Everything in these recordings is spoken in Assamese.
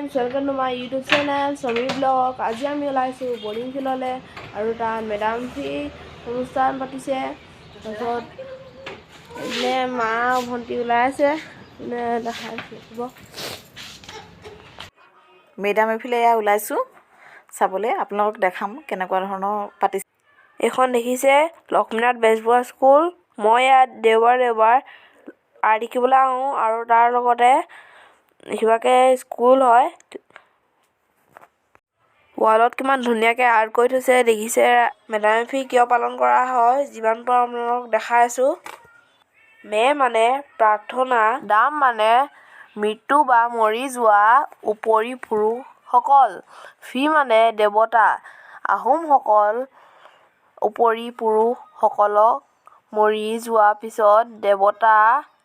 Friends, welcome to my YouTube channel Samir blog. আজি আমি ওলাইছোঁ বৰ্ডিং ফিল্ডলৈ আৰু তাত মেডাম ফি অনুষ্ঠান পাতিছে। তাৰপিছত এনে মা ভণ্টি ওলাই আছে, দেখাব মেডাম এফালে এয়া ওলাইছোঁ চাবলৈ, আপোনালোকক দেখাম কেনেকুৱা ধৰণৰ পাতিছে। এইখন দেখিছে লক্ষ্মীনাথ বেজবৰুৱা স্কুল। মই ইয়াত দেওবাৰ আৰ্ট শিকিবলৈ আহোঁ আৰু তাৰ লগতে কিবাকে স্কুল হয়। ৱালত কিমান ধুনীয়াকৈ আৰ্ট কৰি থৈছে দেখিছে। মেডাম ফি কিয় পালন কৰা হয় যিমান পাৰোঁ আপোনালোকক দেখাই আছোঁ। মে মানে প্ৰাৰ্থনা, দাম মানে মৃত্যু বা মৰি যোৱা উপৰি পুৰুষসকল, ফি মানে দেৱতা, আহোমসকল উপৰি পুৰুষসকলক মৰি যোৱাৰ পিছত দেৱতা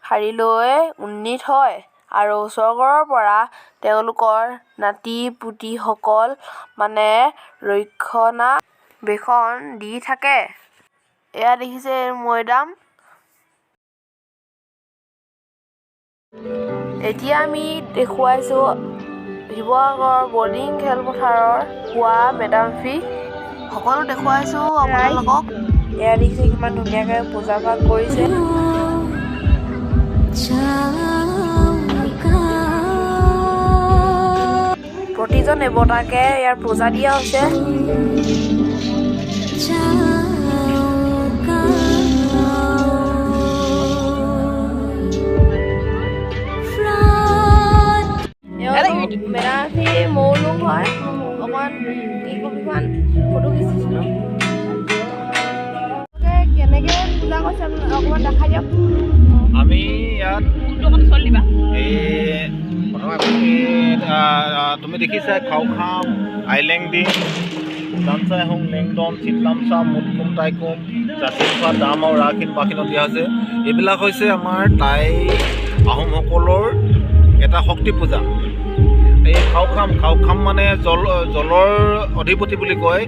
শাৰীলৈ উন্নীত হয় আৰু স্বৰ্গৰ পৰা তেওঁলোকৰ নাতি-পুতিসকল মানে ৰক্ষণাবেক্ষণ দি থাকে। এয়া দেখিছে মৈদাম। এতিয়া আমি দেখুৱাইছোঁ শিৱসাগৰ বৰ্ডিং খেলপথাৰৰ হোৱা মেডাম ফি। সকলো দেখুৱাইছোঁ আপোনালোকক। এয়া দেখিছে কিমান ধুনীয়াকৈ পূজা পাঠ কৰিছে। প্ৰতিজন দেৱতাকে ইয়াৰ পূজা দিয়া হৈছে। মেডাম ফি মৌলুক হয়। অকণমান কবিখন ফটো খিচিছিলোঁ। কেনেকৈ পূজা কৰিছে অকণমান দেখাই দিয়ক। আমি ইয়াত তুমি দেখিছা খাওখাম, আইলেংডিং, জানচাইহোং, লেংডন, চিতলামচা, মুটকুম, টাইকুম, জাচিংফা, দাম আৰু ৰাখিন পাখিনত দিয়া হৈছে। এইবিলাক হৈছে আমাৰ টাই আহোমসকলৰ এটা শক্তি পূজা। এই খাওখাম মানে জলৰ অধিপতি বুলি কয়।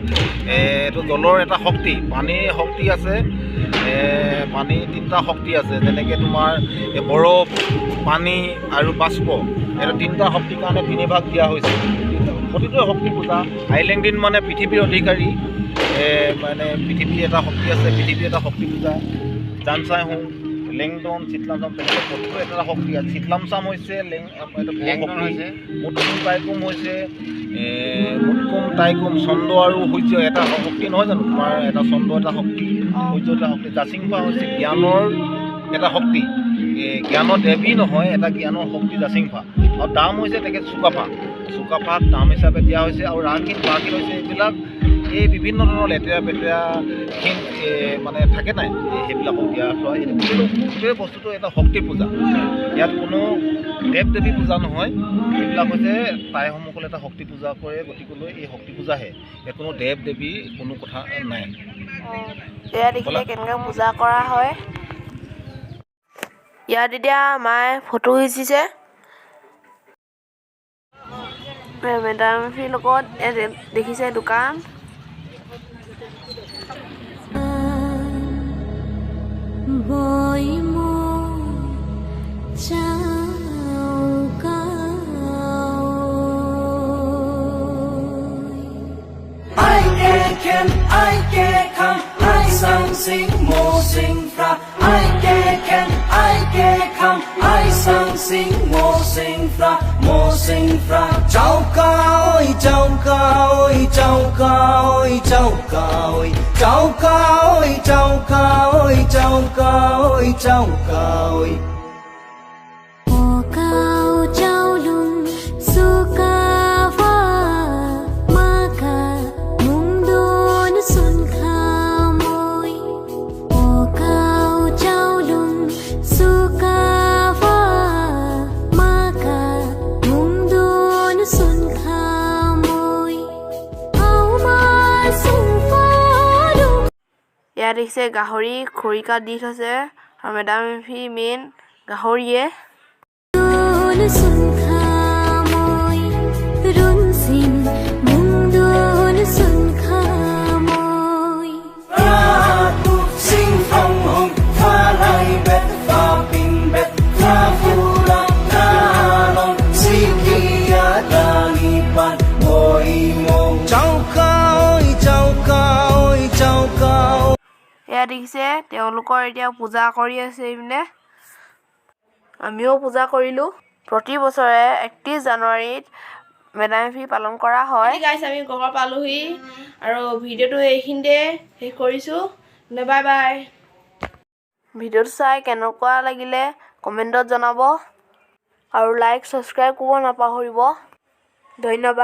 এইটো জলৰ এটা শক্তি, পানীৰ শক্তি আছে। পানী তিনিটা শক্তি আছে, যেনেকৈ তোমাৰ বৰফ, পানী আৰু বাষ্প। এইটো তিনিটা শক্তিৰ কাৰণে তিনিভাগ দিয়া হৈছে। প্ৰতিটোৱে শক্তি পূজা। আইলেংডিন মানে পৃথিৱীৰ অধিকাৰী, মানে পৃথিৱীৰ এটা শক্তি আছে, পৃথিৱীৰ এটা শক্তি পূজা। জানচাইহোং, লেংডন, চিতলামচাম তেনেকৈ প্ৰতিটো এটা শক্তি আছে। চিতলামচাম হৈছে মুটকুম টাইকুম হৈছে মুটকুম টাইকুম চন্দ্ৰ আৰু সূৰ্য এটা শক্তি নহয় জানো? তোমাৰ এটা চন্দ্ৰ এটা শক্তি, সূৰ্য এটা শক্তি। জাচিংফা হৈছে জ্ঞানৰ এটা শক্তি, জ্ঞানৰ দেৱী নহয়, এটা জ্ঞানৰ শক্তি জাচিংফা। আৰু দাম হৈছে তেখেত চুকাফাক দাম হিচাপে দিয়া হৈছে। আৰু ৰাখিন পাখিন হৈছে এইবিলাক এই বিভিন্ন ধৰণৰ লেতেৰা পেতেৰাখিন মানে থাকে নাই, সেইবিলাকক দিয়া হয়। গোটেই বস্তুটো এটা শক্তি পূজা। ইয়াত কোনো দেৱ দেৱী পূজা নহয়। এইবিলাক হৈছে টাইসমূহসকলে এটা শক্তি পূজা কৰে, গতিকেলৈ এই শক্তি পূজাহে। ইয়াত কোনো দেৱ দেৱী কোনো কথা নাই। এয়া দেখিলে কেনেকৈ পূজা কৰা হয়। ইয়াত এতিয়া মায়ে ফটো খিচিছে মেডাম ফিৰ লগত। দেখিছে দোকান। Sing mo sing fra ai ke kham ai sang sing mo sing fra chau ka oi chau ka oi chau ka oi chau ka oi chau ka oi chau ka oi chau ka oi chau ka oi ইয়াত দেখিছে গাহৰি খৰিকা দি থৈছে আৰু মেডাম ফি মেইন গাহৰিয়ে। Ra cao. এয়া দেখিছে তেওঁলোকৰ এতিয়া পূজা কৰি আছে এইপিনে আমিও পূজা কৰিলোঁ প্ৰতি বছৰে 31 জানুৱাৰীত মেডাম মে ফি পালন কৰা হয় গাইছ আমি ঘৰ পালোহি আৰু ভিডিঅ'টো এইখিনিতে শেষ কৰিছোঁ বাই বাই ভিডিঅ'টো চাই কেনেকুৱা লাগিলে কমেণ্টত জনাব আৰু লাইক ছাবস্ক্ৰাইব কৰিব নাপাহৰিব ধন্যবাদ